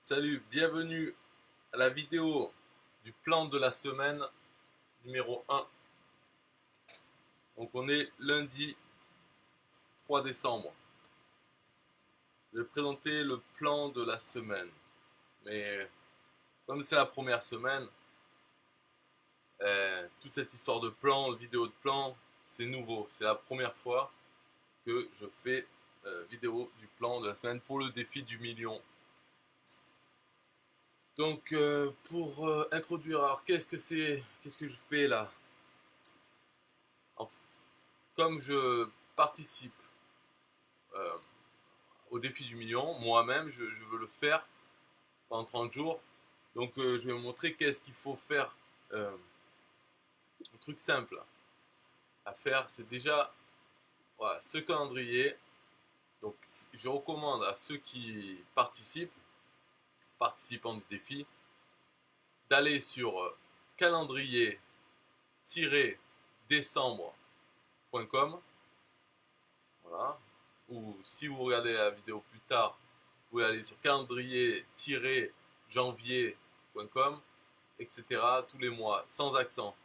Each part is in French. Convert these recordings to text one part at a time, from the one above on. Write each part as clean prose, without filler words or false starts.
Salut, bienvenue à la vidéo du plan de la semaine numéro 1. Donc on est lundi 3 décembre. Je vais présenter le plan de la semaine. Mais comme c'est la première semaine, toute cette histoire de plan, vidéo de plan, c'est nouveau. C'est la première fois que je fais vidéo du plan de la semaine pour le défi du million. Donc pour introduire, alors qu'est-ce que c'est, qu'est-ce que je fais là? Comme je participe euh, au défi du million, moi-même, je veux le faire pendant 30 jours. Donc je vais vous montrer qu'est-ce qu'il faut faire. Un truc simple à faire, c'est déjà voilà, ce calendrier. Donc je recommande à ceux qui participants du défi, d'aller sur calendrier-décembre.com. Voilà. Ou si vous regardez la vidéo plus tard, vous pouvez aller sur calendrier-janvier.com, etc. tous les mois, sans accent.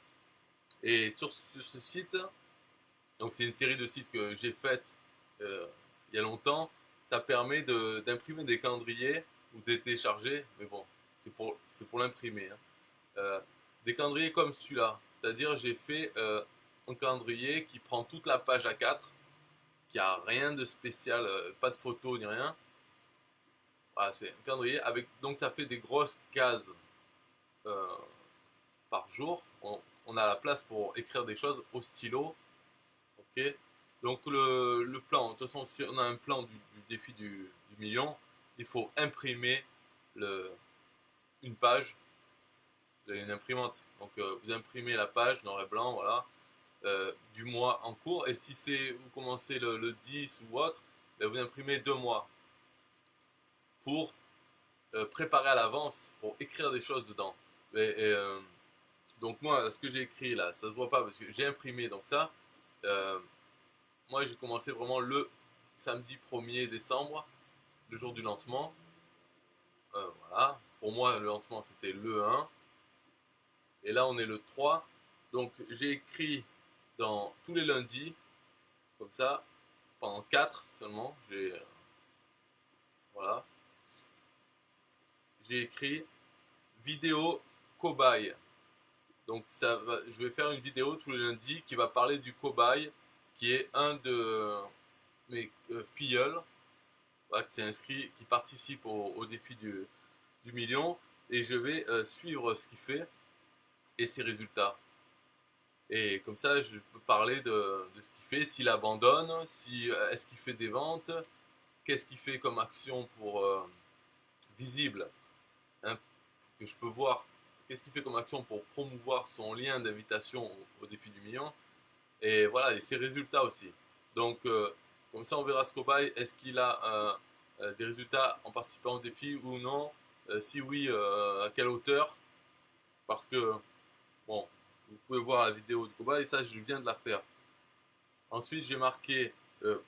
Et sur ce site, donc c'est une série de sites que j'ai faites il y a longtemps, ça permet d'imprimer des calendriers ou de les télécharger, mais bon, c'est pour l'imprimer. Hein. Des calendriers comme celui-là, c'est-à-dire j'ai fait un calendrier qui prend toute la page A4, qui a rien de spécial, pas de photos ni rien. Voilà, c'est un calendrier avec, donc ça fait des grosses cases euh, par jour. On a la place pour écrire des choses au stylo. Ok. Donc le plan, de toute façon, si on a un plan du défi du million, il faut imprimer le, une page, une imprimante. Donc vous imprimez la page noir et blanc, voilà, du mois en cours. Et si c'est vous commencez le 10 ou autre, ben, vous imprimez 2 mois pour préparer à l'avance, pour écrire des choses dedans. Donc moi, ce que j'ai écrit là, ça se voit pas parce que j'ai imprimé. Donc ça, euh, moi j'ai commencé vraiment le samedi 1er décembre, le jour du lancement. Voilà. Pour moi, le lancement c'était le 1. Et là, on est le 3. Donc j'ai écrit dans tous les lundis, comme ça, pendant 4 seulement. Voilà. J'ai écrit vidéo cobaye. Donc je vais faire une vidéo tous les lundis qui va parler du cobaye, qui est un de mes filleuls, voilà, qui s'est inscrit, qui participe au défi du million, et je vais suivre ce qu'il fait et ses résultats. Et comme ça, je peux parler de ce qu'il fait, s'il abandonne, si, est-ce qu'il fait des ventes, qu'est-ce qu'il fait comme action pour visible, hein, que je peux voir, qu'est-ce qu'il fait comme action pour promouvoir son lien d'invitation au défi du million, et voilà, et ses résultats aussi. Donc, comme ça, on verra ce cobaye, est-ce qu'il a des résultats en participant au défi ou non, si oui, à quelle hauteur, parce que, bon, vous pouvez voir la vidéo du cobaye, ça, je viens de la faire. Ensuite, j'ai marqué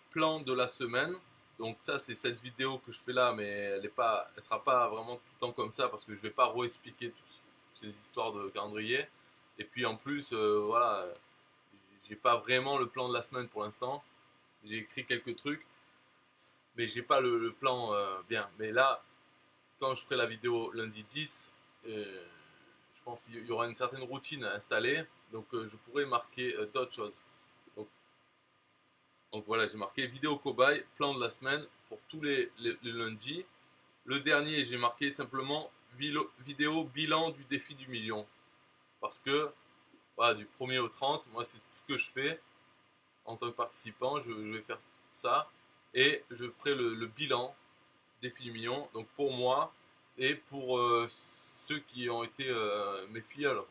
plan de la semaine. Donc ça, c'est cette vidéo que je fais là, mais elle sera pas vraiment tout le temps comme ça parce que je vais pas re-expliquer toutes ces histoires de calendrier. Et puis en plus, voilà, j'ai pas vraiment le plan de la semaine pour l'instant. J'ai écrit quelques trucs, mais j'ai pas le plan bien. Mais là, quand je ferai la vidéo lundi 10, je pense qu'il y aura une certaine routine installée, donc je pourrai marquer d'autres choses. Donc Donc voilà, j'ai marqué vidéo cobaye, plan de la semaine pour tous les lundis. Le dernier, j'ai marqué simplement vidéo bilan du défi du million. Parce que voilà, du 1er au 30, moi c'est tout ce que je fais en tant que participant. Je vais faire tout ça et je ferai le bilan défi du million. Donc pour moi et pour ceux qui ont été mes filleuls,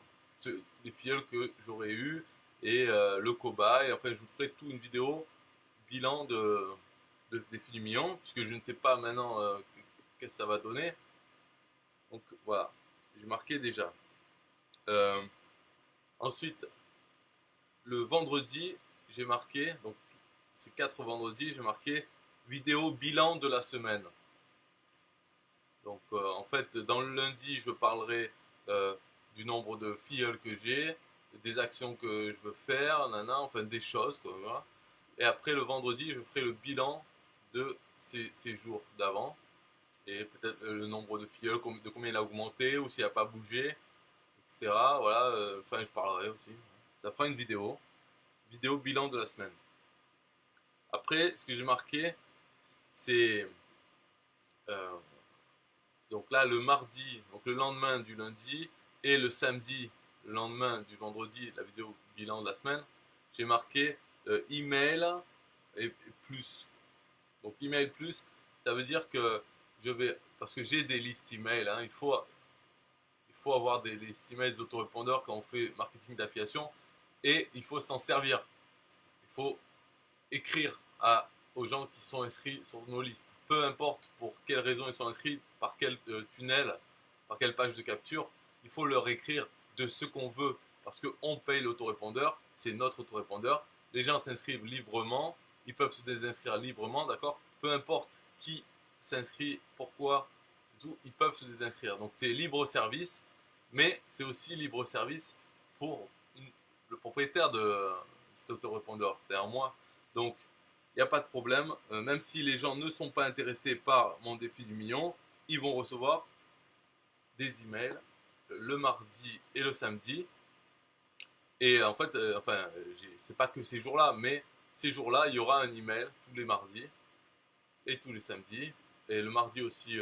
les filleuls que j'aurais eu et le cobaye. Enfin, je vous ferai tout une vidéo bilan de ce défi du million, puisque je ne sais pas maintenant qu'est-ce que ça va donner. Donc voilà, j'ai marqué déjà. Euh, Ensuite, le vendredi, j'ai marqué, donc ces 4 vendredis, j'ai marqué vidéo bilan de la semaine. Donc en fait, dans le lundi, je parlerai euh, du nombre de filleuls que j'ai, des actions que je veux faire, enfin des choses, quoi, voilà. Et après, le vendredi, je ferai le bilan de ces jours d'avant. Et peut-être le nombre de filleuls, de combien il a augmenté, ou s'il n'a pas bougé, etc. Voilà, enfin, je parlerai aussi. Ça fera une vidéo bilan de la semaine. Après, ce que j'ai marqué, c'est euh, donc là le mardi, donc le lendemain du lundi, et le samedi, le lendemain du vendredi, la vidéo bilan de la semaine, j'ai marqué email et plus. Donc email plus, ça veut dire que je vais, parce que j'ai des listes email, hein, il faut avoir des listes email d'autorépondeurs quand on fait marketing d'affiliation, et il faut s'en servir. Il faut écrire aux gens qui sont inscrits sur nos listes. Peu importe pour quelle raison ils sont inscrits, par quel tunnel, par quelle page de capture, il faut leur écrire de ce qu'on veut. Parce qu'on paye l'autorépondeur, c'est notre autorépondeur. Les gens s'inscrivent librement, ils peuvent se désinscrire librement, d'accord. Peu importe qui s'inscrit, pourquoi, tout, ils peuvent se désinscrire. Donc c'est libre service, mais c'est aussi libre service pour le propriétaire de cet autorépondeur, c'est-à-dire moi. Donc, il n'y a pas de problème. Même si les gens ne sont pas intéressés par mon défi du million, ils vont recevoir des emails le mardi et le samedi. Et en fait, c'est pas que ces jours-là, mais ces jours-là, il y aura un email tous les mardis et tous les samedis. Et le mardi aussi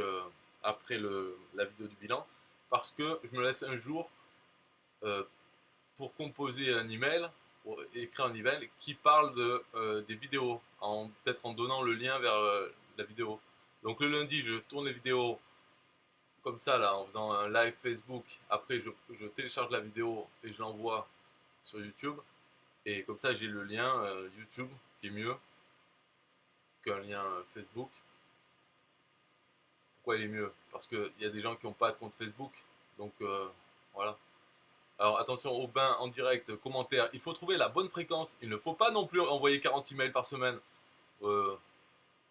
après la vidéo du bilan. Parce que je me laisse un jour euh, pour composer un email, pour écrire un email qui parle des vidéos, peut-être en donnant le lien vers la vidéo. Donc le lundi, je tourne les vidéos comme ça, là, en faisant un live Facebook. Après, je télécharge la vidéo et je l'envoie sur YouTube. Et comme ça, j'ai le lien YouTube qui est mieux qu'un lien Facebook. Pourquoi il est mieux? Parce qu'il y a des gens qui n'ont pas de compte Facebook. Donc voilà. Alors attention au bain en direct, commentaire. Il faut trouver la bonne fréquence. Il ne faut pas non plus envoyer 40 emails par semaine. Euh,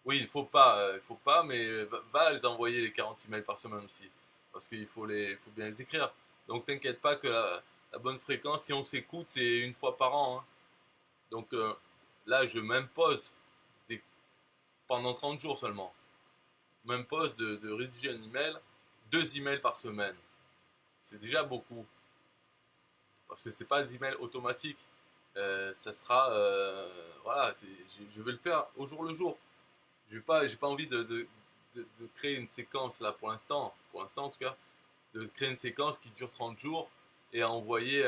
oui, il faut pas, mais va les envoyer les 40 emails par semaine aussi. Parce il faut bien les écrire. Donc t'inquiète pas que la bonne fréquence, si on s'écoute, c'est une fois par an, hein. Donc là, je m'impose des, pendant 30 jours seulement. Je m'impose de rédiger un email, 2 emails par semaine. C'est déjà beaucoup. Parce que c'est pas des emails automatiques. Ça sera, voilà, je vais le faire au jour le jour. J'ai pas envie de créer une séquence là pour l'instant en tout cas, de créer une séquence qui dure 30 jours et à envoyer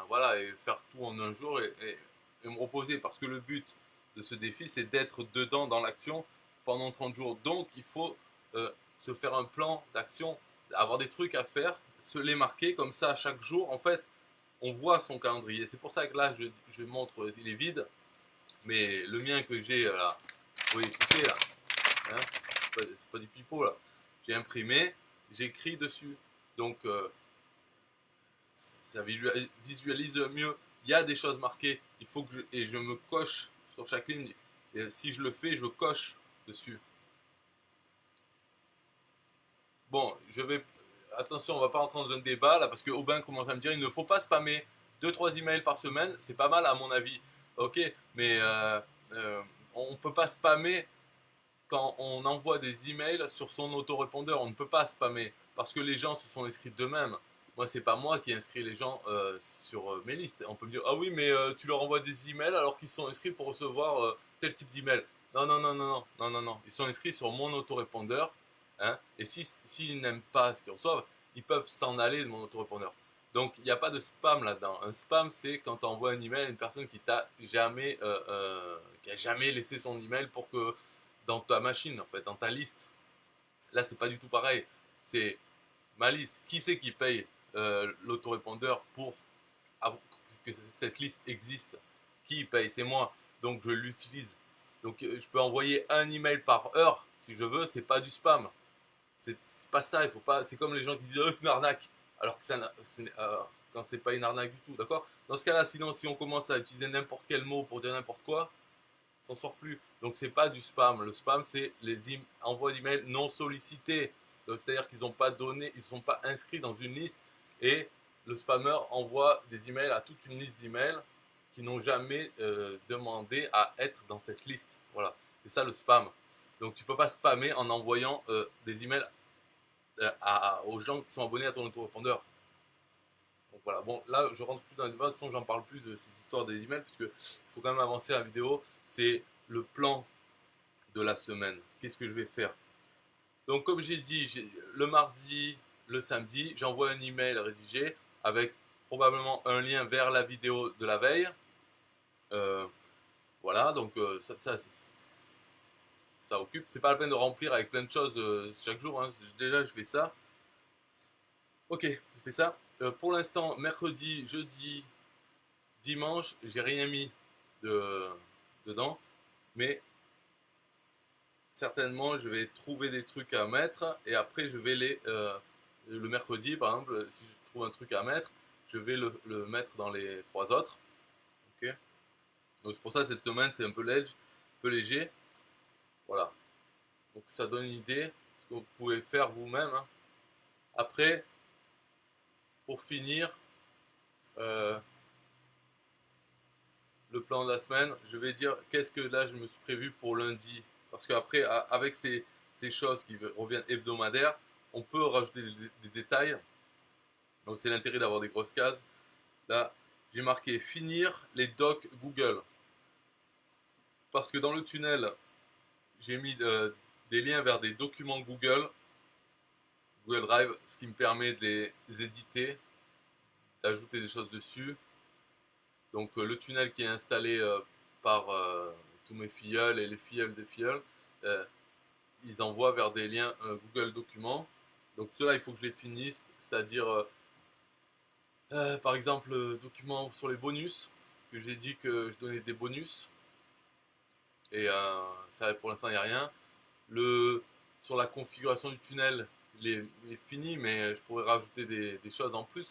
voilà, et faire tout en un jour et me reposer parce que le but de ce défi c'est d'être dedans dans l'action pendant 30 jours. Donc il faut se faire un plan d'action, avoir des trucs à faire, se les marquer comme ça chaque jour. En fait, on voit son calendrier. C'est pour ça que là, je montre, il est vide. Mais le mien que j'ai là, vous voyez tout là, hein, c'est pas du pipeau là. J'ai imprimé, j'écris dessus. Donc ça visualise mieux. Il y a des choses marquées. Il faut que et je me coche sur chaque ligne. Et si je le fais, je coche dessus. Bon, attention, on va pas rentrer dans un débat là parce que Aubin commence à me dire il ne faut pas spammer 2-3 emails par semaine, c'est pas mal à mon avis. Ok, mais on peut pas spammer quand on envoie des emails sur son autorépondeur. On ne peut pas spammer parce que les gens se sont inscrits d'eux-mêmes. Moi, c'est pas moi qui inscris les gens sur mes listes. On peut me dire ah oui, mais tu leur envoies des emails alors qu'ils sont inscrits pour recevoir tel type d'email. Non, non, non, non, non, non, non, non. Ils sont inscrits sur mon autorépondeur. Hein, et s'ils n'aiment pas ce qu'ils reçoivent, ils peuvent s'en aller de mon autorépondeur. Donc il n'y a pas de spam là-dedans. Un spam, c'est quand tu envoies un email à une personne qui a jamais laissé son email pour que dans ta machine, en fait, dans ta liste. Là, c'est pas du tout pareil. C'est ma liste. Qui c'est qui paye l'autorépondeur pour que cette liste existe? Qui paye? C'est moi. Donc je l'utilise. Donc je peux envoyer un email par heure si je veux. C'est pas du spam. C'est pas ça. Il faut pas. C'est comme les gens qui disent oh, c'est une arnaque. Alors que quand c'est pas une arnaque du tout, d'accord? Dans ce cas-là, sinon, si on commence à utiliser n'importe quel mot pour dire n'importe quoi, s'en sort plus. Donc c'est pas du spam. Le spam c'est les envois d'emails non sollicités. Donc c'est-à-dire qu'ils n'ont pas donné, ils ne sont pas inscrits dans une liste et le spammer envoie des emails à toute une liste d'emails qui n'ont jamais demandé à être dans cette liste. Voilà, c'est ça le spam. Donc tu peux pas spammer en envoyant des emails aux gens qui sont abonnés à ton autorépondeur. Donc voilà, bon là je rentre plus dans les débats, de toute façon j'en parle plus de ces histoires des emails puisque il faut quand même avancer la vidéo. C'est le plan de la semaine. Qu'est-ce que je vais faire? Donc comme j'ai dit, le mardi, le samedi, j'envoie un email rédigé avec probablement un lien vers la vidéo de la veille. Voilà, donc ça occupe. C'est pas la peine de remplir avec plein de choses chaque jour. Hein. Déjà, je fais ça. Ok, je fais ça. Pour l'instant, mercredi, jeudi, dimanche, j'ai rien mis dedans. Mais certainement, je vais trouver des trucs à mettre. Et après, je vais le mercredi, par exemple, si je trouve un truc à mettre, je vais le mettre dans les 3 autres. Ok. Donc c'est pour ça cette semaine, c'est un peu léger. Voilà. Donc ça donne une idée de ce que vous pouvez faire vous-même. Hein. Après, pour finir, euh, le plan de la semaine, je vais dire qu'est-ce que là je me suis prévu pour lundi. Parce qu'après, avec ces choses qui reviennent hebdomadaires, on peut rajouter des détails. Donc c'est l'intérêt d'avoir des grosses cases. Là, j'ai marqué finir les docs Google. Parce que dans le tunnel, j'ai mis des liens vers des documents Google Drive, ce qui me permet de les éditer, d'ajouter des choses dessus. Donc le tunnel qui est installé par tous mes filleuls et les filleuls des filleuls, ils envoient vers des liens Google Documents. Donc cela, il faut que je les finisse, c'est-à-dire par exemple document sur les bonus, que j'ai dit que je donnais des bonus, et ça pour l'instant il n'y a rien. Sur la configuration du tunnel, il est fini, mais je pourrais rajouter des choses en plus.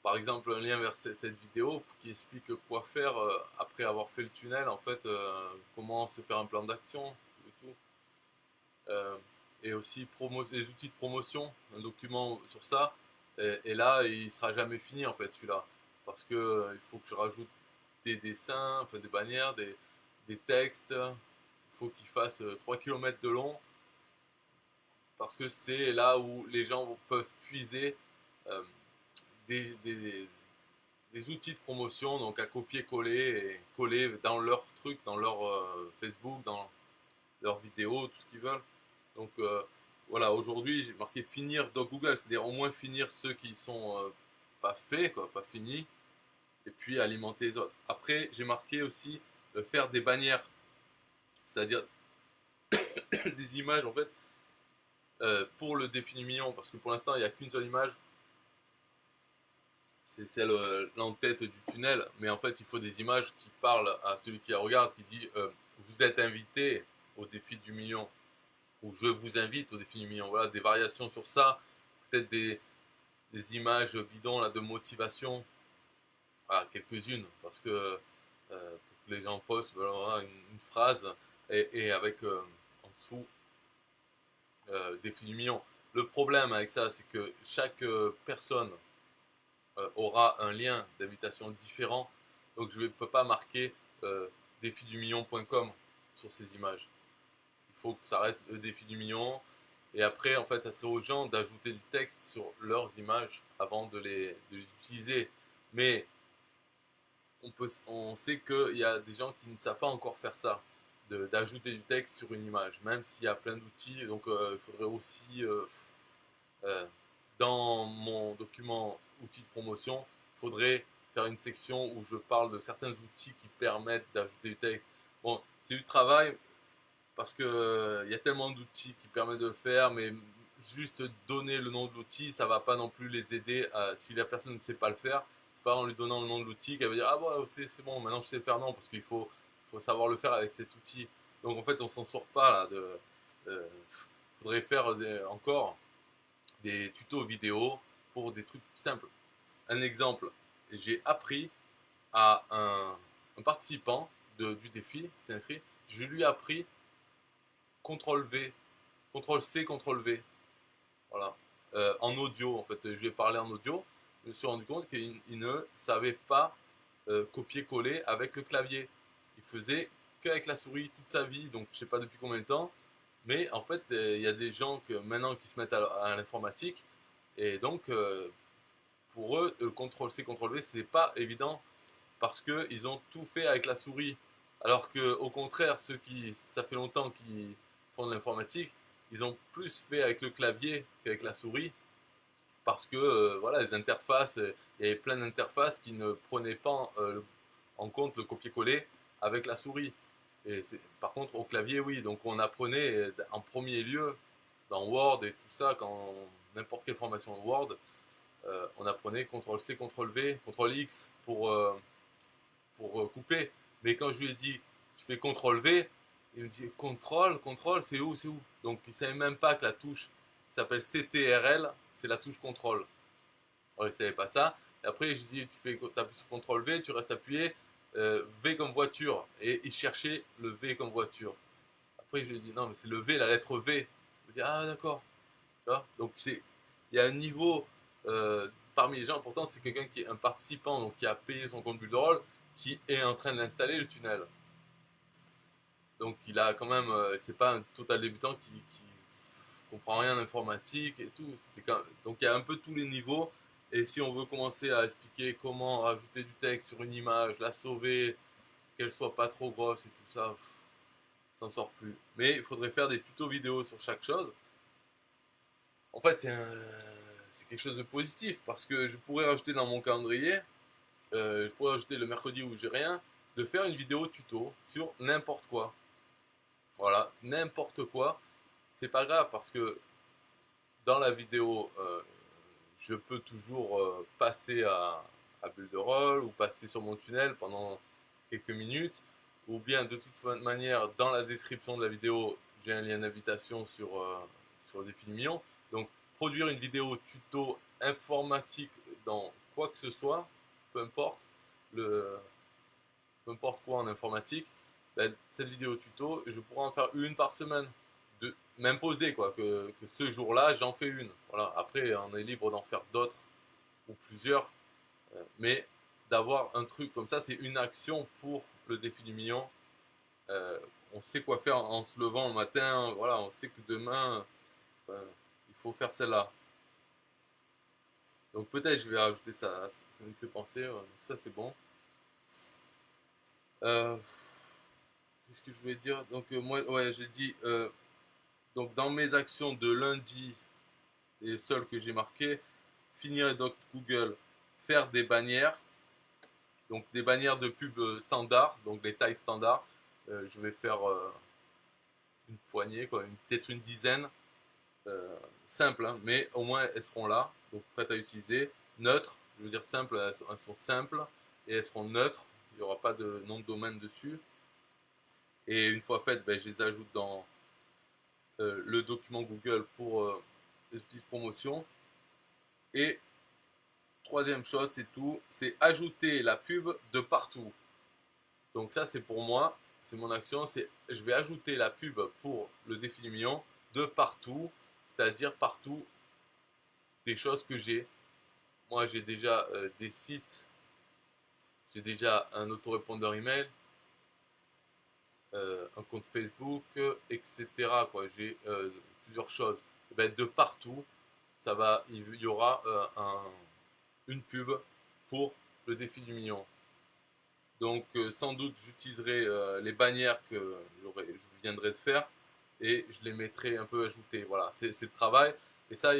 Par exemple, un lien vers cette vidéo qui explique quoi faire après avoir fait le tunnel, en fait, comment se faire un plan d'action et tout. Et aussi les outils de promotion, un document sur ça. Et là, il sera jamais fini en fait celui-là, parce que il faut que je rajoute des dessins, enfin des bannières, des textes. Il faut qu'il fasse 3 km de long, parce que c'est là où les gens peuvent puiser euh, des, des, des outils de promotion, donc à copier-coller et coller dans leur truc, dans leur Facebook, dans leurs vidéos, tout ce qu'ils veulent. Donc voilà, aujourd'hui j'ai marqué finir Doc Google, c'est-à-dire au moins finir ceux qui sont pas faits, quoi, pas finis, et puis alimenter les autres. Après, j'ai marqué aussi faire des bannières, c'est-à-dire des images en fait pour le défi du million, parce que pour l'instant il n'y a qu'une seule image, c'est celle l'en-tête du tunnel, mais en fait il faut des images qui parlent à celui qui la regarde, qui dit vous êtes invité au défi du million, ou je vous invite au défi du million. Voilà, des variations sur ça, peut-être des images bidons là, de motivation, voilà, quelques-unes, parce que pour que les gens postent voilà, une phrase et avec en dessous défi du million. Le problème avec ça, c'est que chaque personne aura un lien d'invitation différent. Donc je ne peux pas marquer défidumillion.com sur ces images. Il faut que ça reste le défi du million. Et après, en fait, ça serait aux gens d'ajouter du texte sur leurs images avant de les utiliser. Mais on sait qu'il y a des gens qui ne savent pas encore faire ça, d'ajouter du texte sur une image, même s'il y a plein d'outils. Donc il faudrait aussi dans mon document outils de promotion, il faudrait faire une section où je parle de certains outils qui permettent d'ajouter du texte. Bon, c'est du travail parce que y a tellement d'outils qui permettent de le faire, mais juste donner le nom de l'outil, ça va pas non plus les aider. Si la personne ne sait pas le faire, c'est pas en lui donnant le nom de l'outil qu'elle va dire ah bon c'est bon, maintenant je sais le faire. Non, parce qu'il faut savoir le faire avec cet outil. Donc en fait, on s'en sort pas là. Faudrait faire encore des tutos vidéo pour des trucs simples. Un exemple, j'ai appris à un participant du défi qui s'est inscrit, je lui ai appris CTRL V CTRL-C, CTRL-V. Voilà. En audio, en fait, je lui ai parlé en audio. Je me suis rendu compte qu'il ne savait pas copier-coller avec le clavier. Il faisait qu'avec la souris toute sa vie, donc je sais pas depuis combien de temps. Mais en fait, il y a des gens maintenant qui se mettent à l'informatique, et donc pour eux, le CTRL-C, CTRL-V, c'est pas évident parce qu'ils ont tout fait avec la souris. Alors que, au contraire, ceux qui, ça fait longtemps qu'ils font de l'informatique, ils ont plus fait avec le clavier qu'avec la souris parce que voilà, les interfaces, il y avait plein d'interfaces qui ne prenaient pas en compte le copier-coller avec la souris. Et par contre, au clavier, oui. Donc, on apprenait en premier lieu dans Word et tout ça, quand n'importe quelle formation Word, on apprenait CTRL-C, CTRL-V, CTRL-X pour couper. Mais quand je lui ai dit, tu fais CTRL-V, il me dit, contrôle, c'est où, c'est où? Donc, il ne savait même pas que la touche s'appelle CTRL, c'est la touche contrôle. Alors, il ne savait pas ça. Et après, je dis, tu appuies sur CTRL-V, tu restes appuyé, V comme voiture. Et il cherchait le V comme voiture. Après, je lui ai dit, non, mais c'est le V, la lettre V. Il me dit, ah, d'accord. Donc, il y a un niveau parmi les gens, pourtant, c'est quelqu'un qui est un participant, donc qui a payé son compte Builderall, qui est en train d'installer le tunnel. Donc, il a quand même, c'est pas un total débutant qui comprend rien d'informatique et tout. Donc, il y a un peu tous les niveaux. Et si on veut commencer à expliquer comment rajouter du texte sur une image, la sauver, qu'elle soit pas trop grosse et tout ça, ça n'en sort plus. Mais il faudrait faire des tutos vidéo sur chaque chose. En fait, c'est quelque chose de positif parce que je pourrais rajouter dans mon calendrier, je pourrais rajouter le mercredi où j'ai rien, de faire une vidéo tuto sur n'importe quoi. Voilà, n'importe quoi. C'est pas grave parce que dans la vidéo, je peux toujours passer à Builderall ou passer sur mon tunnel pendant quelques minutes. Ou bien de toute manière, dans la description de la vidéo, j'ai un lien d'invitation sur Défilimion. Donc, produire une vidéo tuto informatique dans quoi que ce soit, peu importe, le, peu importe quoi en informatique, ben, cette vidéo tuto, je pourrais en faire une par semaine. M'imposer quoi, que ce jour-là, j'en fais une. Voilà. Après, on est libre d'en faire d'autres ou plusieurs, mais d'avoir un truc comme ça, c'est une action pour le défi du million. On sait quoi faire en se levant le matin, voilà, on sait que demain, il faut faire celle-là. Donc peut-être je vais rajouter ça, ça me fait penser, ça c'est bon. Qu'est-ce que je voulais dire? Donc moi, ouais, j'ai dit, donc dans mes actions de lundi, les seules que j'ai marquées, finir donc Google, faire des bannières, donc des bannières de pub standard, donc les tailles standards. Je vais faire une poignée, peut-être une dizaine, simples, hein, mais au moins elles seront là, donc prêtes à utiliser. Neutres, je veux dire simples, elles sont simples et elles seront neutres, il n'y aura pas de nom de domaine dessus. Et une fois faites, ben, je les ajoute dans le document Google pour les outils de promotion. Et troisième chose, c'est tout, c'est ajouter la pub de partout. Donc ça, c'est pour moi, c'est mon action, c'est je vais ajouter la pub pour le défi du million de partout, c'est-à-dire partout des choses que j'ai. Moi, j'ai déjà des sites, j'ai déjà un autorépondeur email, un compte Facebook, etc. Quoi. J'ai plusieurs choses. Et ben, de partout, il y aura une pub pour le défi du million. Donc sans doute j'utiliserai les bannières que je viendrai de faire et je les mettrai un peu ajoutées. Voilà, c'est le travail. Et ça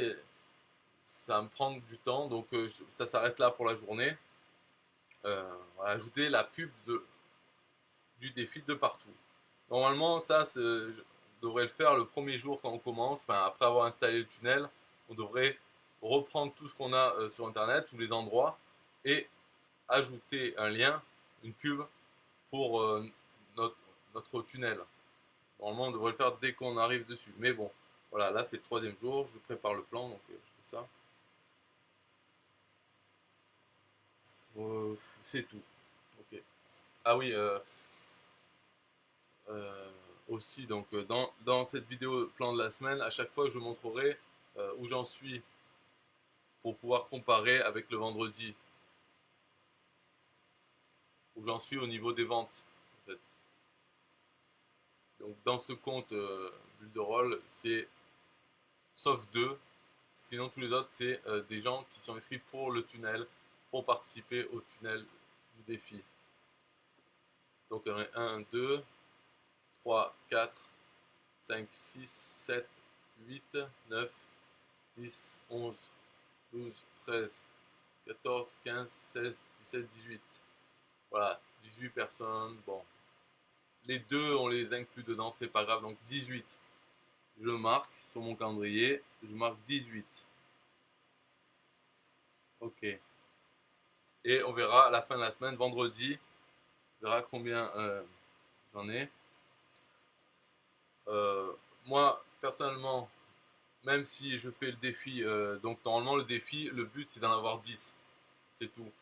va me prendre du temps, donc ça s'arrête là pour la journée. Voilà, ajouter la pub du défi de partout. Normalement, ça, je devrais le faire le premier jour quand on commence, enfin après avoir installé le tunnel, on devrait reprendre tout ce qu'on a sur internet, tous les endroits, et ajouter un lien, une pub pour notre tunnel. Normalement, on devrait le faire dès qu'on arrive dessus. Mais bon, voilà, là c'est le troisième jour, je prépare le plan, donc je fais ça. C'est tout. Ok. Ah oui, aussi. Donc dans cette vidéo plan de la semaine, à chaque fois je montrerai où j'en suis pour pouvoir comparer avec le vendredi, où j'en suis au niveau des ventes en fait. Donc dans ce compte bulle de rôle, c'est sauf deux, sinon tous les autres c'est des gens qui sont inscrits pour le tunnel, pour participer au tunnel du défi. Donc il y en a 1, 2, 3, 4, 5, 6, 7, 8, 9, 10, 11, 12, 13, 14, 15, 16, 17, 18. Voilà, 18 personnes. Bon, les deux, on les inclut dedans, c'est pas grave. Donc 18, je marque sur mon calendrier, je marque 18. Ok. Et on verra à la fin de la semaine, vendredi, on verra combien j'en ai. Moi, personnellement, même si je fais le défi, donc normalement le défi, le but c'est d'en avoir 10, c'est tout.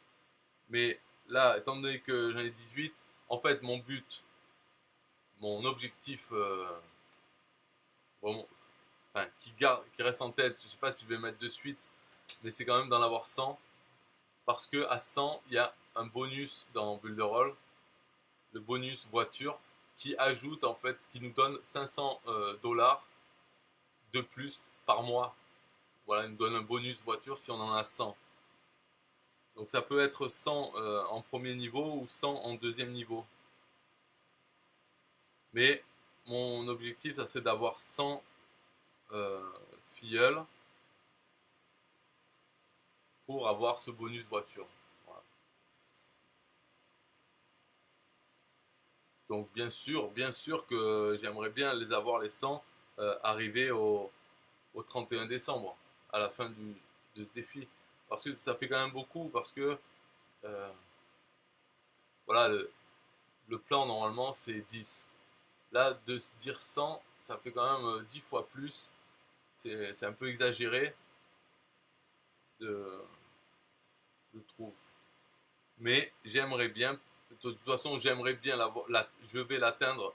Mais là, étant donné que j'en ai 18, en fait mon but, mon objectif, vraiment, enfin, qui reste en tête, je sais pas si je vais mettre de suite, mais c'est quand même d'en avoir 100, parce que à 100, il y a un bonus dans Build the Roll, le bonus voiture, qui ajoute en fait, qui nous donne 500 dollars de plus par mois. Voilà, il nous donne un bonus voiture si on en a 100. Donc ça peut être 100 en premier niveau ou 100 en deuxième niveau. Mais mon objectif, ça serait d'avoir 100 filleuls pour avoir ce bonus voiture. Voilà. Donc bien sûr que j'aimerais bien les avoir les 100 arrivés au 31 décembre, à la fin de ce défi. Parce que ça fait quand même beaucoup, parce que euh, voilà, le plan normalement c'est 10. Là, de se dire 100, ça fait quand même 10 fois plus. C'est un peu exagéré, de, je trouve. Mais j'aimerais bien, de toute façon, j'aimerais bien je vais l'atteindre,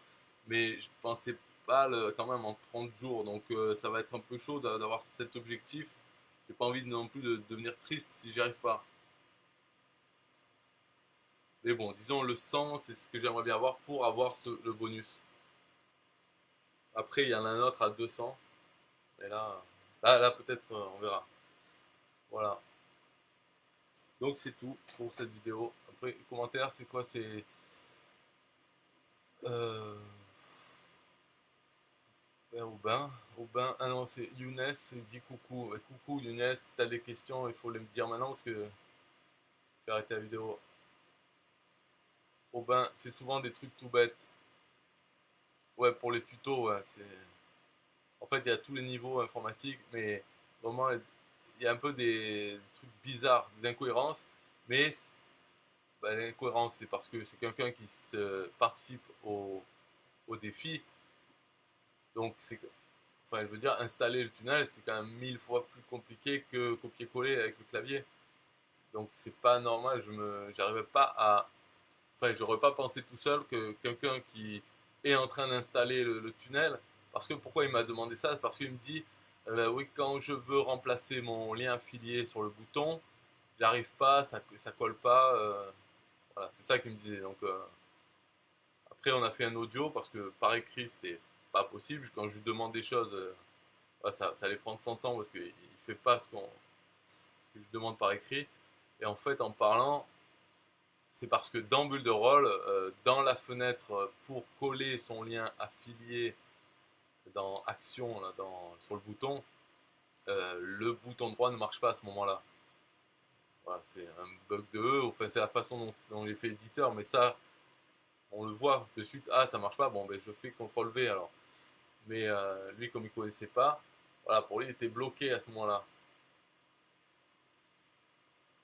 mais je pensais pas quand même en 30 jours. Donc ça va être un peu chaud d'avoir cet objectif. J'ai pas envie non plus de devenir triste si j'y arrive pas. Mais bon, disons le 100, c'est ce que j'aimerais bien avoir pour avoir le bonus. Après, il y en a un autre à 200. Mais là peut-être, on verra. Voilà. Donc c'est tout pour cette vidéo. Après, commentaire, c'est quoi? C'est euh, Aubin. Aubin. Ah non, c'est Younes, il dit coucou. Coucou Younes, si t'as des questions, il faut les me dire maintenant parce que je vais arrêter la vidéo. Aubin, c'est souvent des trucs tout bêtes. Ouais, pour les tutos, ouais, c'est. En fait, il y a tous les niveaux informatiques, mais vraiment, il y a un peu des trucs bizarres, des incohérences. Mais bah, l'incohérence, c'est parce que c'est quelqu'un qui participe au défi. Donc, enfin, je veux dire, installer le tunnel, c'est quand même 1000 fois plus compliqué que copier-coller avec le clavier. Donc, c'est pas normal. J'arrivais pas à. Enfin, j'aurais pas pensé tout seul que quelqu'un qui est en train d'installer le tunnel. Parce que pourquoi il m'a demandé ça? Parce qu'il me dit, oui, quand je veux remplacer mon lien affilié sur le bouton, j'arrive pas, ça colle pas. Voilà, c'est ça qu'il me disait. Donc, après, on a fait un audio parce que par écrit, c'était pas possible. Quand je lui demande des choses, ça allait prendre 100 ans parce qu'il fait pas ce que je demande par écrit. Et en fait, en parlant, c'est parce que dans Bulle de Rôle, dans la fenêtre pour coller son lien affilié dans Action, là, sur le bouton, le bouton droit ne marche pas à ce moment-là. Voilà, c'est un bug de eux, enfin c'est la façon dont il est fait l'éditeur, mais ça, on le voit de suite, ah ça marche pas, bon ben je fais CTRL V alors. Mais lui, comme il connaissait pas, voilà, pour lui il était bloqué à ce moment-là.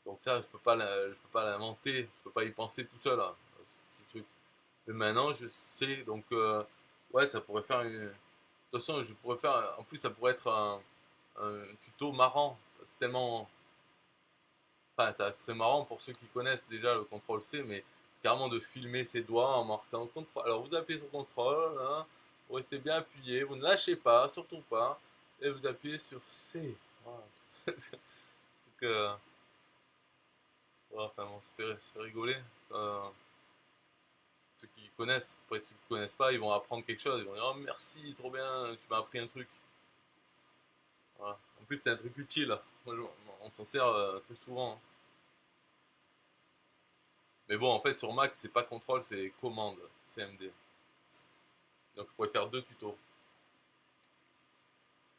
Donc ça, je peux pas l'inventer, je peux pas y penser tout seul, hein, ce truc. Mais maintenant, je sais, donc ouais, ça pourrait faire une. De toute façon, je pourrais faire. En plus, ça pourrait être un tuto marrant. C'est tellement. Enfin, ça serait marrant pour ceux qui connaissent déjà le contrôle C, mais carrément de filmer ses doigts en marquant contrôle. Alors, vous appuyez sur contrôle, hein, Vous restez bien appuyé, vous ne lâchez pas, surtout pas, et vous appuyez sur C. Voilà. Donc, voilà, enfin, bon, ça fait rigoler. Euh, Ceux qui connaissent, après ceux qui connaissent pas, ils vont apprendre quelque chose, ils vont dire oh merci, trop bien, tu m'as appris un truc. Voilà. En plus, c'est un truc utile. Moi, on s'en sert très souvent. Mais bon, en fait, sur Mac, c'est pas contrôle, c'est commande, CMD. Donc, vous pouvez faire 2 tutos.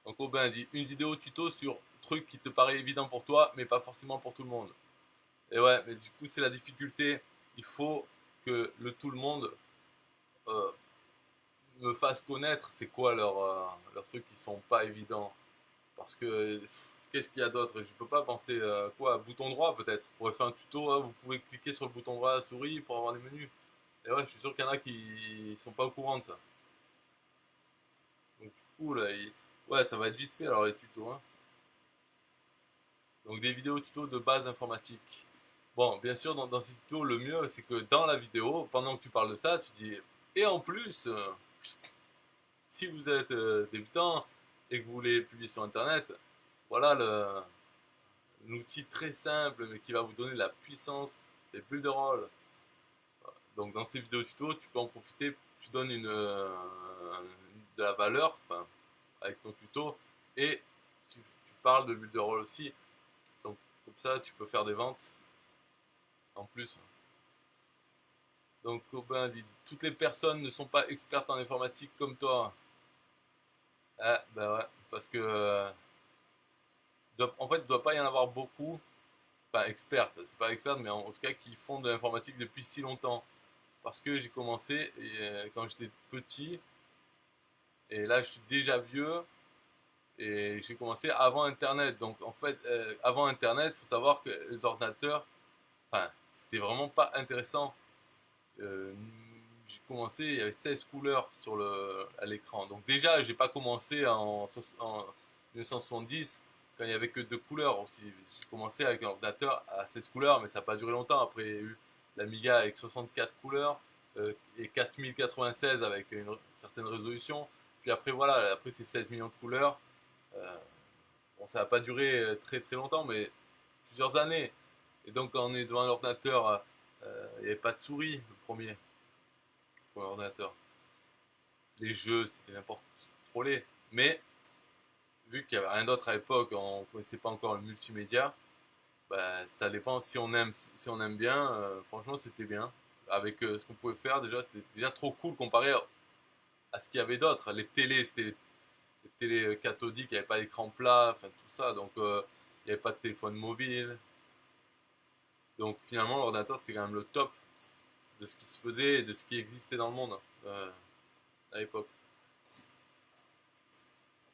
Donc, Aubin dit une vidéo tuto sur truc qui te paraît évident pour toi, mais pas forcément pour tout le monde. Et ouais, mais du coup, c'est la difficulté. Il faut que tout le monde euh, me fasse connaître c'est quoi leurs trucs qui sont pas évidents. Parce que qu'est-ce qu'il y a d'autre? Je peux pas penser quoi? Bouton droit peut-être. On pourrait faire un tuto, hein, vous pouvez cliquer sur le bouton droit de la souris pour avoir les menus. Et ouais, je suis sûr qu'il y en a qui sont pas au courant de ça. Donc du coup là, ouais, ça va être vite fait alors les tutos. Hein. Donc des vidéos tutos de base informatique. Bon, bien sûr, dans ces tutos, le mieux c'est que dans la vidéo, pendant que tu parles de ça, tu dis et en plus, si vous êtes débutant et que vous voulez publier sur internet, voilà un outil très simple mais qui va vous donner de la puissance, des bulles de rôle. Donc dans ces vidéos tuto, tu peux en profiter, tu donnes de la valeur enfin, avec ton tuto et tu parles de bulles de rôle aussi. Donc comme ça, tu peux faire des ventes en plus. Donc Aubin dit toutes les personnes ne sont pas expertes en informatique comme toi. Ah bah ouais, parce que en fait, il ne doit pas y en avoir beaucoup, enfin expertes, c'est pas expertes, mais en tout cas qui font de l'informatique depuis si longtemps. Parce que j'ai commencé quand j'étais petit, et là je suis déjà vieux, et j'ai commencé avant Internet. Donc en fait, avant Internet, il faut savoir que les ordinateurs, enfin, c'était vraiment pas intéressant. Euh, j'ai commencé, il y avait 16 couleurs à l'écran. Donc déjà, j'ai pas commencé en 1970 quand il y avait que 2 couleurs aussi. J'ai commencé avec un ordinateur à 16 couleurs, mais ça n'a pas duré longtemps. Après, il y a eu l'Amiga avec 64 couleurs et 4096 avec une certaine résolution. Puis après, voilà, après c'est 16 millions de couleurs. Euh, bon, ça n'a pas duré très très longtemps, mais plusieurs années. Et donc, quand on est devant un ordinateur, il n'y avait pas de souris, le premier pour l'ordinateur. Les jeux, c'était n'importe trop laid. Mais vu qu'il n'y avait rien d'autre à l'époque, on ne connaissait pas encore le multimédia, bah, ça dépend si on aime bien, franchement c'était bien. Avec ce qu'on pouvait faire déjà, c'était déjà trop cool comparé à ce qu'il y avait d'autre. Les télés, c'était les télés cathodiques, il n'y avait pas d'écran plat, enfin tout ça, donc il n'y avait pas de téléphone mobile. Donc finalement l'ordinateur c'était quand même le top de ce qui se faisait et de ce qui existait dans le monde à l'époque.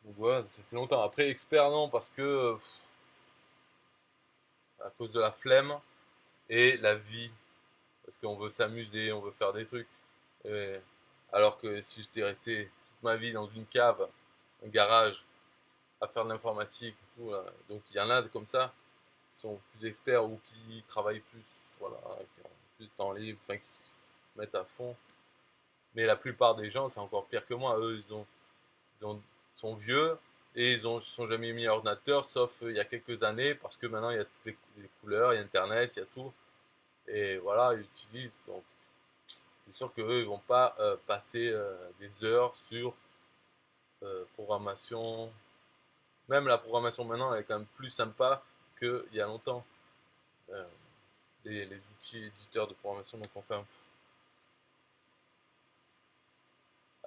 Donc voilà, ça fait longtemps. Après, expert, non, parce que à cause de la flemme et la vie. Parce qu'on veut s'amuser, on veut faire des trucs. Et alors que si j'étais resté toute ma vie dans une cave, un garage, à faire de l'informatique, tout, là, donc il y en a comme ça qui sont plus experts ou qui travaillent plus, voilà, qui ont plus de temps libre, enfin qui se mettent à fond. Mais la plupart des gens, c'est encore pire que moi. Eux, sont vieux et ils ne sont jamais mis à ordinateur, sauf il y a quelques années, parce que maintenant il y a toutes les couleurs, il y a Internet, il y a tout. Et voilà, ils utilisent. Donc, c'est sûr qu'eux, ils vont pas passer des heures sur programmation. Même la programmation maintenant elle est quand même plus sympa qu'il y a longtemps. Euh, les outils éditeurs de programmation, donc enfin.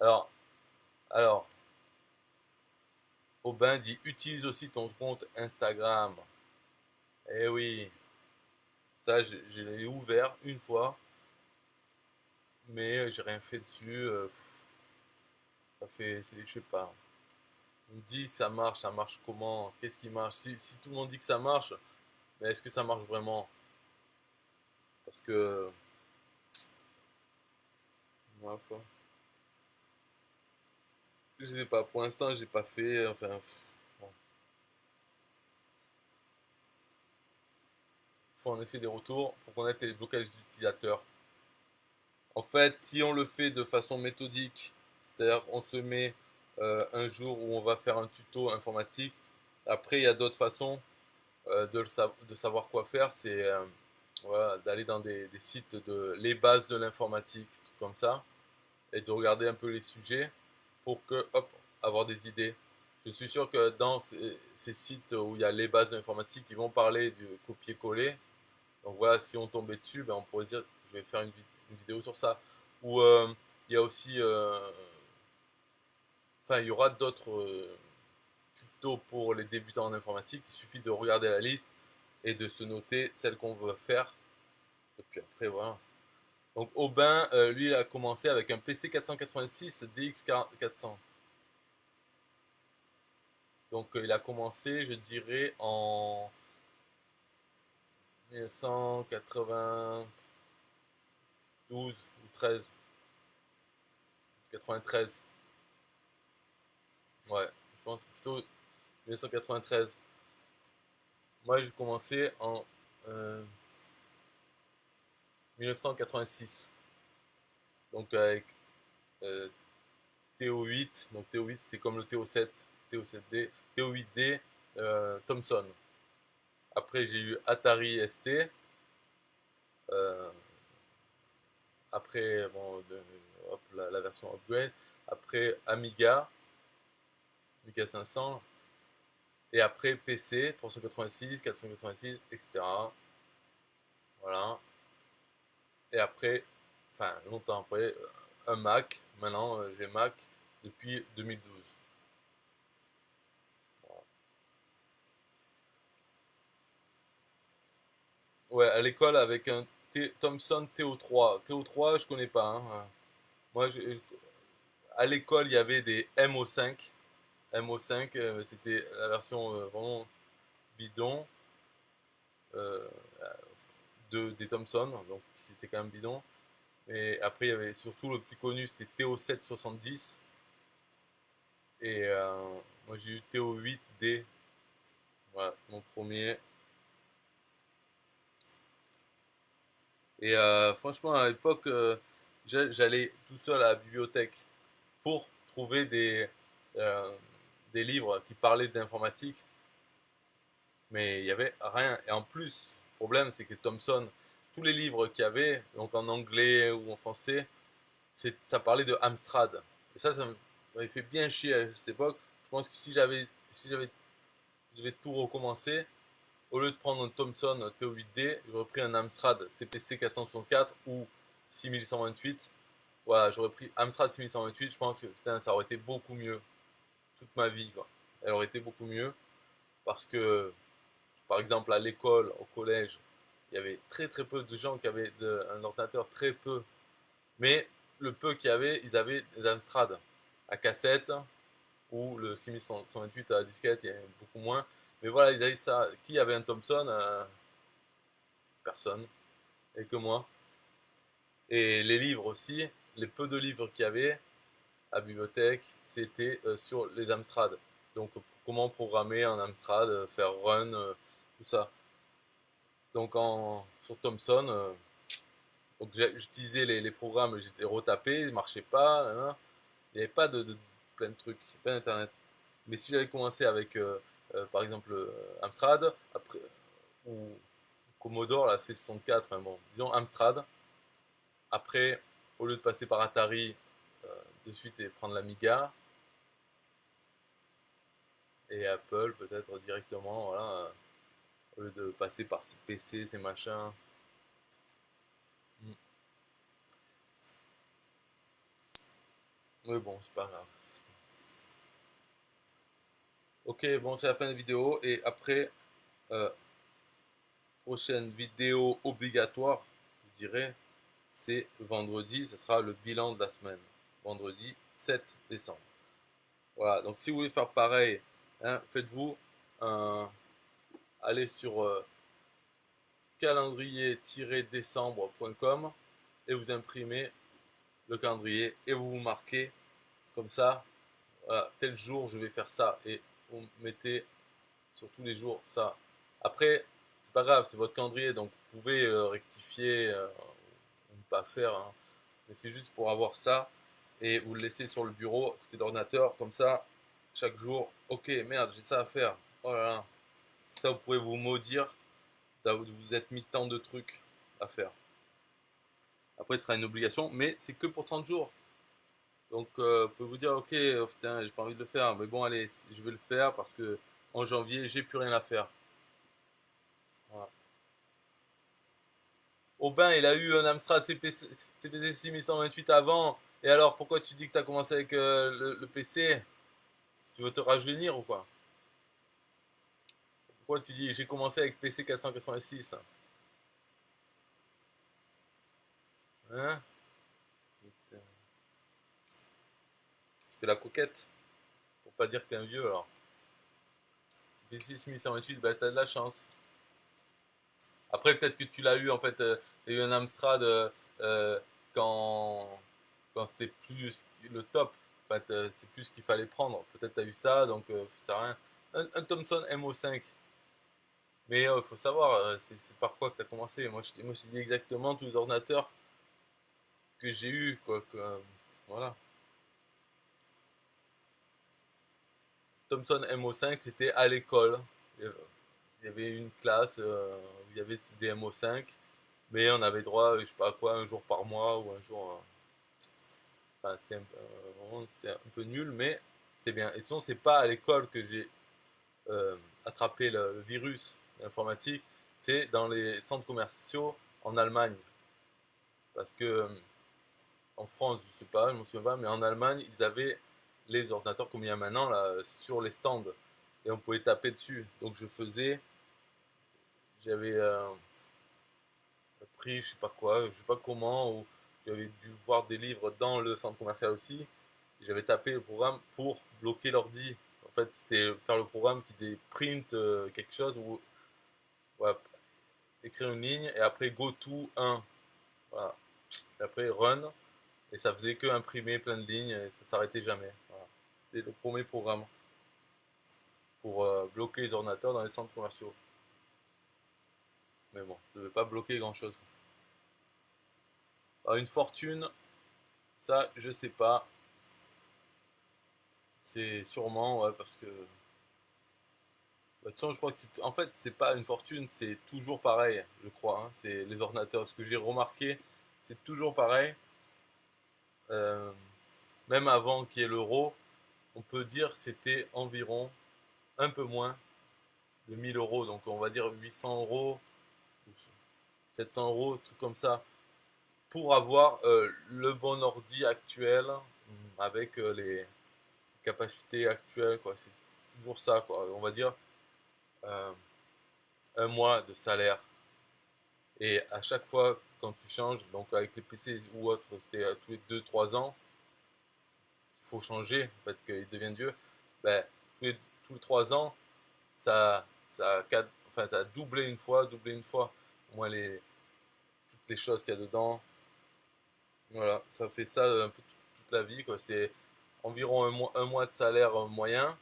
Alors, alors, Aubin dit utilise aussi ton compte Instagram. Eh oui, ça je l'ai ouvert une fois, mais j'ai rien fait dessus. Ça fait, je sais pas. On me dit que ça marche comment? Qu'est-ce qui marche? Si tout le monde dit que ça marche, mais est-ce que ça marche vraiment? Parce que, ma foi, je sais pas. Pour l'instant, j'ai pas fait. Enfin, bon. Il faut en effet des retours pour connaître les blocages utilisateurs. En fait, si on le fait de façon méthodique, C'est-à-dire on se met un jour où on va faire un tuto informatique. Après, il y a d'autres façons de savoir quoi faire. C'est voilà, d'aller dans des sites de les bases de l'informatique, tout comme ça, et de regarder un peu les sujets pour que, hop, avoir des idées. Je suis sûr que dans ces sites où il y a les bases de l'informatique, ils vont parler du copier-coller. Donc voilà, si on tombait dessus, ben on pourrait dire, je vais faire une vidéo sur ça. Ou il y a aussi, enfin, il y aura d'autres tutos pour les débutants en informatique. Il suffit de regarder la liste et de se noter celle qu'on veut faire. Et puis après, voilà. Donc Aubin, lui, il a commencé avec un PC 486 DX400. Donc il a commencé, je dirais, en 1992 ou 13, 93. Ouais, je pense plutôt 1993. Moi, j'ai commencé en 1986. Donc avec euh, TO8. Donc TO8, c'était comme le TO7, TO7D, TO8D, Thomson. Après, j'ai eu Atari ST. Euh, après, bon, hop, la version upgrade. Après, Amiga 500. Et après, PC 386, 486, etc. Voilà. Et après, enfin, longtemps après, un Mac. Maintenant, j'ai Mac depuis 2012. Voilà. Ouais, à l'école avec un Thomson TO3. TO3, je connais pas, hein. Moi, à l'école, il y avait des MO5. MO5, c'était la version vraiment bidon euh, des Thomson, donc c'était quand même bidon. Et après, il y avait surtout le plus connu, c'était TO770. Et moi, j'ai eu TO8D, voilà, mon premier. Et franchement, à l'époque, j'allais tout seul à la bibliothèque pour trouver euh, des livres qui parlaient d'informatique, mais il n'y avait rien. Et en plus, le problème, c'est que Thomson, tous les livres qu'il y avait, donc en anglais ou en français, ça parlait de Amstrad. Et ça m'avait fait bien chier à cette époque. Je pense que si j'avais je devais tout recommencer, au lieu de prendre un Thomson TO8D, j'aurais pris un Amstrad CPC 464 ou 6128. Voilà, j'aurais pris Amstrad 6128, je pense que putain, ça aurait été beaucoup mieux toute ma vie, quoi. Elle aurait été beaucoup mieux parce que, par exemple, à l'école, au collège, il y avait très très peu de gens qui avaient un ordinateur, très peu. Mais le peu qu'il y avait, ils avaient des Amstrad à cassette ou le 6128 à la disquette, il y avait beaucoup moins. Mais voilà, ils avaient ça. Qui avait un Thomson Personne, et que moi. Et les livres aussi, les peu de livres qu'il y avait à la bibliothèque, c'était sur les Amstrad. Donc comment programmer en Amstrad, faire run, tout ça. Donc sur Thomson, donc j'utilisais les programmes, j'étais retapé, ils ne marchaient pas, hein. Il n'y avait pas de plein de trucs, pas d'internet. Mais si j'avais commencé avec par exemple Amstrad, après, ou Commodore, la C64, hein, bon, disons Amstrad, après, au lieu de passer par Atari de suite et prendre l'Amiga, et Apple peut-être directement, voilà, au lieu de passer par ces PC, ces machins. Mm. Mais bon, c'est pas grave. Ok, bon, c'est la fin de la vidéo, et après, euh, prochaine vidéo obligatoire, je dirais, c'est vendredi, ce sera le bilan de la semaine. Vendredi 7 décembre. Voilà, donc si vous voulez faire pareil, hein, faites-vous un. Allez sur calendrier-décembre.com et vous imprimez le calendrier et vous vous marquez comme ça, voilà, tel jour je vais faire ça et vous mettez sur tous les jours ça. Après, c'est pas grave, c'est votre calendrier donc vous pouvez rectifier ou ne pas faire, hein, mais c'est juste pour avoir ça et vous le laissez sur le bureau à côté de l'ordinateur, comme ça, chaque jour, ok, merde, j'ai ça à faire. Oh là là. Ça, vous pouvez vous maudire, vous êtes mis tant de trucs à faire. Après, ce sera une obligation, mais c'est que pour 30 jours. Donc, vous pouvez vous dire, ok, oh, putain, j'ai pas envie de le faire, mais bon, allez, je vais le faire parce que en janvier, j'ai plus rien à faire. Voilà. Aubin, il a eu un Amstrad CPC 6128 avant, et alors pourquoi tu dis que tu as commencé avec le PC? Tu veux te rajeunir ou quoi? Pourquoi tu dis j'ai commencé avec PC 486? Hein? Putain. Tu fais la coquette, pour pas dire que t'es un vieux alors. PC 6128, bah t'as de la chance. Après, peut-être que tu l'as eu, en fait, tu as eu un Amstrad euh, quand, quand c'était plus le top. En fait, c'est plus ce qu'il fallait prendre. Peut-être tu as eu ça, donc ça sert à rien. Un Thomson MO5. Mais il faut savoir, c'est par quoi que tu as commencé. Moi, je te dis exactement tous les ordinateurs que j'ai eu, quoi. Voilà. Thomson MO5, c'était à l'école. Il y avait une classe où il y avait des MO5. Mais on avait droit, je sais pas quoi, un jour par mois ou un jour. Enfin, c'était un peu nul, mais c'était bien. Et de toute façon, c'est pas à l'école que j'ai euh, attrapé le virus informatique, c'est dans les centres commerciaux en Allemagne. Parce que en France, je sais pas, je ne me souviens pas, mais en Allemagne, ils avaient les ordinateurs comme il y a maintenant là, sur les stands. Et on pouvait taper dessus. Donc j'avais pris, je sais pas quoi, je sais pas comment, ou j'avais dû voir des livres dans le centre commercial aussi. J'avais tapé le programme pour bloquer l'ordi. En fait, c'était faire le programme qui déprint quelque chose ou ouais, écrire une ligne et après go to 1. Voilà. Et après run et ça faisait que imprimer plein de lignes et ça s'arrêtait jamais. Voilà. C'était le premier programme pour bloquer les ordinateurs dans les centres commerciaux. Mais bon, je ne devais pas bloquer grand chose. Alors, une fortune, ça je sais pas. C'est sûrement ouais, parce que bah, de toute façon, je crois que en fait, c'est pas une fortune, c'est toujours pareil, je crois. Hein. C'est les ordinateurs. Ce que j'ai remarqué, c'est toujours pareil. Euh, Même avant qu'il y ait l'euro, on peut dire que c'était environ un peu moins de 1000 euros. Donc on va dire 800 euros, 700 euros, tout comme ça, pour avoir le bon ordi actuel avec les capacités actuelles. Quoi. C'est toujours ça. Quoi. On va dire euh, un mois de salaire. Et à chaque fois, quand tu changes, donc avec les PC ou autres, c'était tous les 2 3 ans, il faut changer, en fait, qu'ils deviennent vieux. Ben, tous les 3 ans, enfin, ça a doublé une fois. Au moins, toutes les choses qu'il y a dedans. Voilà, ça fait ça un peu toute la vie, quoi. C'est environ un mois de salaire moyen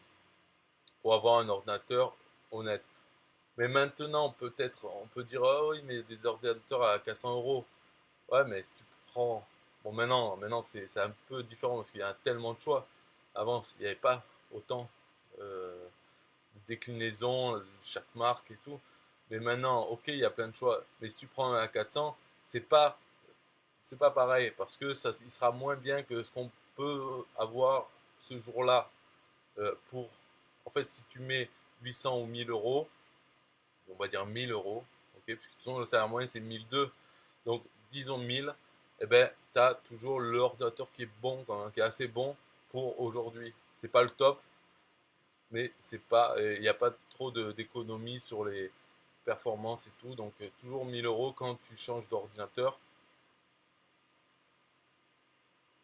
pour avoir un ordinateur honnête. Mais maintenant, peut-être, on peut dire, oh oui, mais des ordinateurs à 400 euros. Ouais, mais si tu prends. Bon, maintenant c'est un peu différent parce qu'il y a tellement de choix. Avant, il n'y avait pas autant euh, de déclinaisons de chaque marque et tout. Mais maintenant, ok, il y a plein de choix. Mais si tu prends un à 400, c'est pas, c'est pas pareil parce que ça, il sera moins bien que ce qu'on peut avoir ce jour-là. Pour, en fait, si tu mets 800 ou 1000 euros, on va dire 1000 euros, ok, parce que de toute façon, le salaire moyen c'est 1002. Donc, disons 1000, eh ben, tu as toujours l'ordinateur qui est bon, quand même, qui est assez bon pour aujourd'hui. C'est pas le top, mais c'est pas, il n'y a pas trop d'économie sur les performances et tout. Donc, toujours 1000 euros quand tu changes d'ordinateur.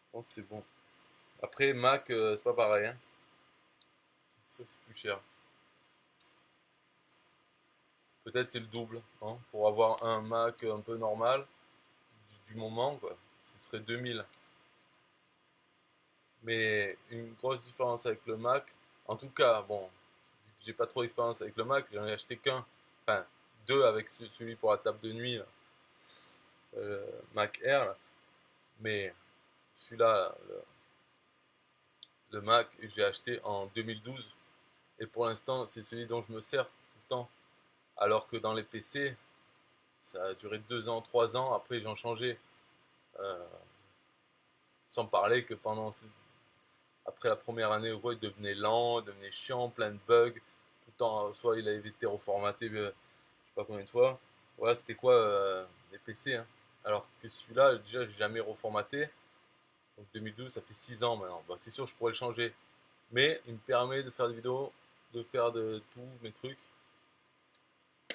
Je pense que c'est bon. Après, Mac, c'est pas pareil. Hein. Ça, c'est plus cher. Peut-être c'est le double. Hein, pour avoir un Mac un peu normal du moment, quoi. Ce serait 2000. Mais une grosse différence avec le Mac, en tout cas, bon, j'ai pas trop d'expérience avec le Mac, j'en ai acheté qu'un, enfin deux avec celui pour la table de nuit, là, Mac Air, là. Mais celui-là, Le Mac, j'ai acheté en 2012 et pour l'instant, c'est celui dont je me sers tout le temps. Alors que dans les PC, ça a duré 2 ans, 3 ans, après j'en changeais. Euh, Sans parler que après la première année, il devenait lent, il devenait chiant, plein de bugs. Tout le temps, soit il avait été reformaté, je sais pas combien de fois. Voilà, c'était quoi les PC, hein. Alors que celui-là, déjà, j'ai jamais reformaté. Donc 2012, ça fait 6 ans maintenant. Bah, c'est sûr, je pourrais le changer. Mais il me permet de faire des vidéos, de faire de tous mes trucs.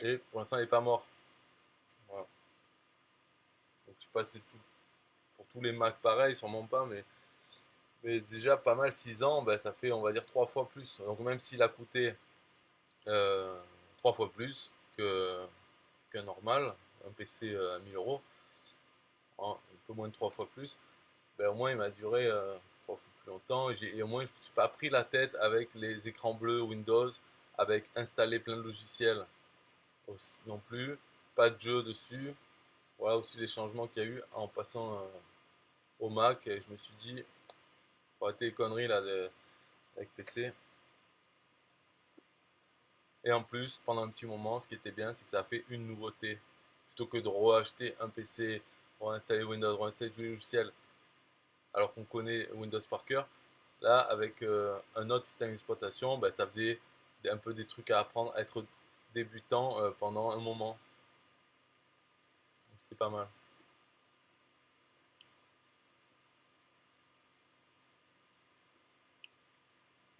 Et pour l'instant, il n'est pas mort. Voilà. Donc je sais pas si c'est tout, pour tous les Mac pareil, sûrement pas, mais déjà pas mal 6 ans, ben, ça fait on va dire 3 fois plus. Donc même s'il a coûté euh, 3 fois plus que, qu'un normal, un PC à 1000 euros, un peu moins de 3 fois plus, ben, au moins il m'a duré 3 fois plus longtemps et au moins je ne me suis pas pris la tête avec les écrans bleus Windows, avec installer plein de logiciels aussi, non plus, pas de jeu dessus. Voilà aussi les changements qu'il y a eu en passant au Mac. Et je me suis dit, faut arrêter les conneries là avec PC. Et en plus, pendant un petit moment, ce qui était bien, c'est que ça a fait une nouveauté. Plutôt que de reacheter un PC, réinstaller Windows, réinstaller tous les logiciels, alors qu'on connaît Windows par cœur, là, avec un autre système d'exploitation, ben, ça faisait un peu des trucs à apprendre, à être débutant pendant un moment. C'était pas mal.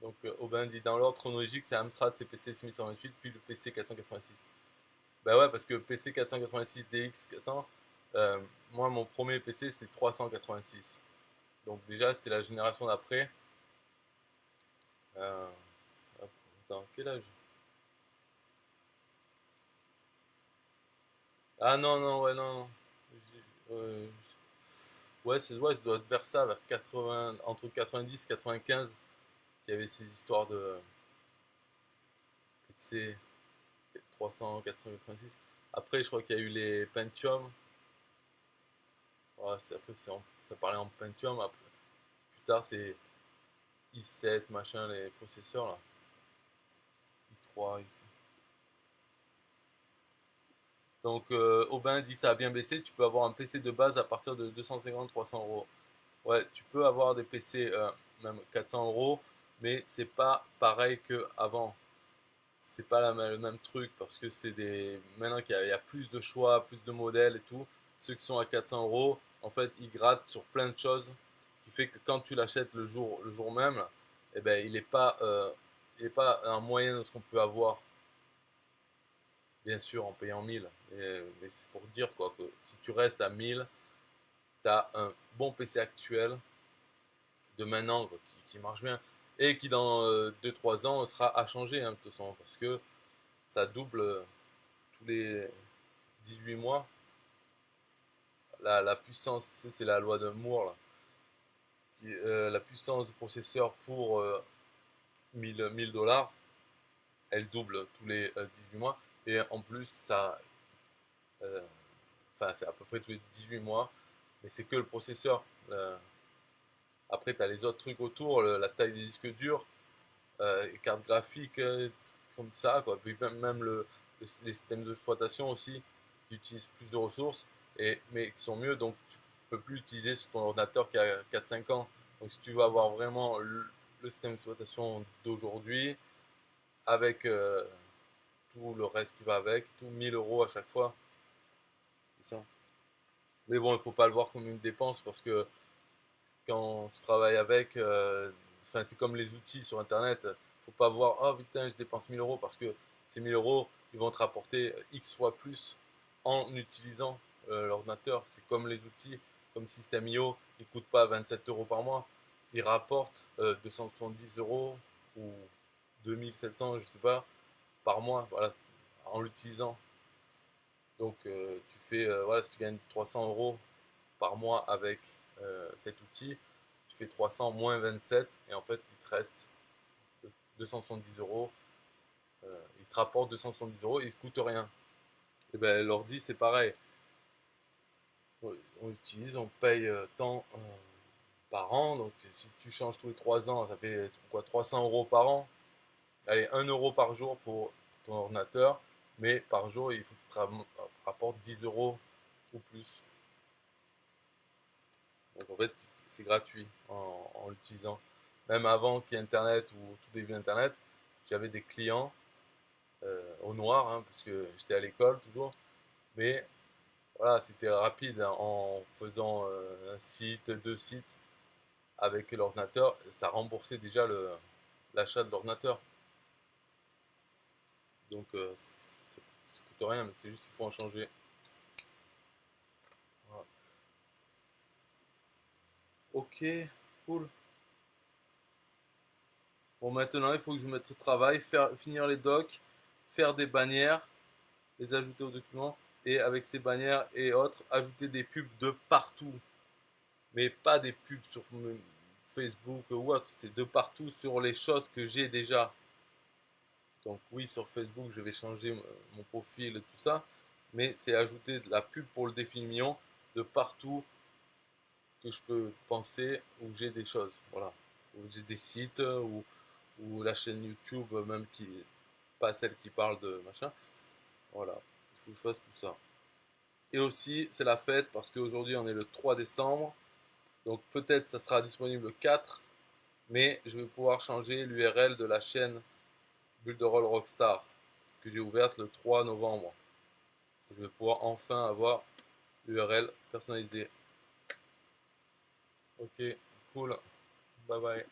Donc, Aubin dit dans l'ordre chronologique, c'est Amstrad CPC 6128, puis le PC 486. Bah ouais, parce que PC 486 DX 400, moi mon premier PC c'était 386. Donc déjà c'était la génération d'après. Euh, Attends, quel âge? Ah non, non, ouais, non, non. Ouais, ça doit être vers ça, vers 80, entre 90 et 95, qu'il y avait ces histoires de PC 300, 486. Après, je crois qu'il y a eu les Pentium. Ouais, après, ça parlait en Pentium. Après, plus tard, c'est i7, machin, les processeurs là. I3, i7. Donc, Aubin dit ça a bien baissé. Tu peux avoir un PC de base à partir de 250-300 euros. Ouais, tu peux avoir des PC même 400 euros, mais c'est pas pareil qu'avant. C'est pas le même truc parce que c'est des. Maintenant qu'il y a plus de choix, plus de modèles et tout, ceux qui sont à 400 euros, en fait, ils grattent sur plein de choses, qui fait que quand tu l'achètes le jour même, eh ben, il est pas un moyen de ce qu'on peut avoir, bien sûr, en payant 1000. Mais c'est pour dire quoi, que si tu restes à 1000, tu as un bon PC actuel de maintenant quoi, qui marche bien et qui dans 2-3 ans sera à changer hein, de toute façon parce que ça double tous les 18 mois. La puissance, c'est la loi de Moore, là, la puissance du processeur pour 1000 dollars, elle double tous les 18 mois. Et en plus, euh, c'est à peu près tous les 18 mois, mais c'est que le processeur. Après, tu as les autres trucs autour, la taille des disques durs, les cartes graphiques comme ça, quoi. Puis même les systèmes d'exploitation aussi, qui utilisent plus de ressources, mais qui sont mieux, donc tu peux plus l'utiliser sur ton ordinateur qui a 4-5 ans. Donc si tu veux avoir vraiment le système d'exploitation d'aujourd'hui, avec tout le reste qui va avec, tout 1000 euros à chaque fois, c'est ça. Mais bon, il faut pas le voir comme une dépense parce que quand tu travailles avec, c'est comme les outils sur Internet. Faut pas voir, oh putain, je dépense 1000 euros parce que ces 1000 euros, ils vont te rapporter X fois plus en utilisant l'ordinateur. C'est comme les outils, comme System.io, ils ne coûtent pas 27 euros par mois. Ils rapportent 270 euros ou 2700, je sais pas, par mois, voilà, en l'utilisant. Donc tu fais, voilà, si tu gagnes 300 euros par mois avec cet outil, tu fais 300 moins 27 et en fait il te reste 270 euros. Il te rapporte 270 euros et il ne coûte rien. Et ben l'ordi c'est pareil. On utilise, on paye tant par par an. Donc si tu changes tous les 3 ans, ça fait quoi, 300 euros par an. Allez, 1 euro par jour pour ton ordinateur, mais par jour, il faut que tu rapportes 10 euros ou plus. Donc en fait, c'est gratuit en l'utilisant. Même avant qu'il y ait Internet ou tout début Internet, j'avais des clients au noir, hein, parce que j'étais à l'école toujours. Mais voilà, c'était rapide, hein, en faisant un site, 2 sites avec l'ordinateur, ça remboursait déjà l'achat de l'ordinateur. Donc ça coûte rien, mais c'est juste qu'il faut en changer. Voilà. Ok, cool. Bon, maintenant, il faut que je me mette au travail, finir les docs, faire des bannières, les ajouter aux documents, et avec ces bannières et autres, ajouter des pubs de partout. Mais pas des pubs sur Facebook ou autre, c'est de partout sur les choses que j'ai déjà. Donc oui, sur Facebook, je vais changer mon profil et tout ça, mais c'est ajouter de la pub pour le défi million de partout que je peux penser où j'ai des choses. Voilà. Où j'ai des sites ou la chaîne YouTube, même qui pas celle qui parle de machin. Voilà. Il faut que je fasse tout ça. Et aussi, c'est la fête parce qu'aujourd'hui on est le 3 décembre. Donc peut-être ça sera disponible le 4, mais je vais pouvoir changer l'URL de la chaîne Bulle de Roll Rockstar que j'ai ouverte le 3 novembre. Je vais pouvoir enfin avoir l'URL personnalisée. Ok, cool. Bye bye.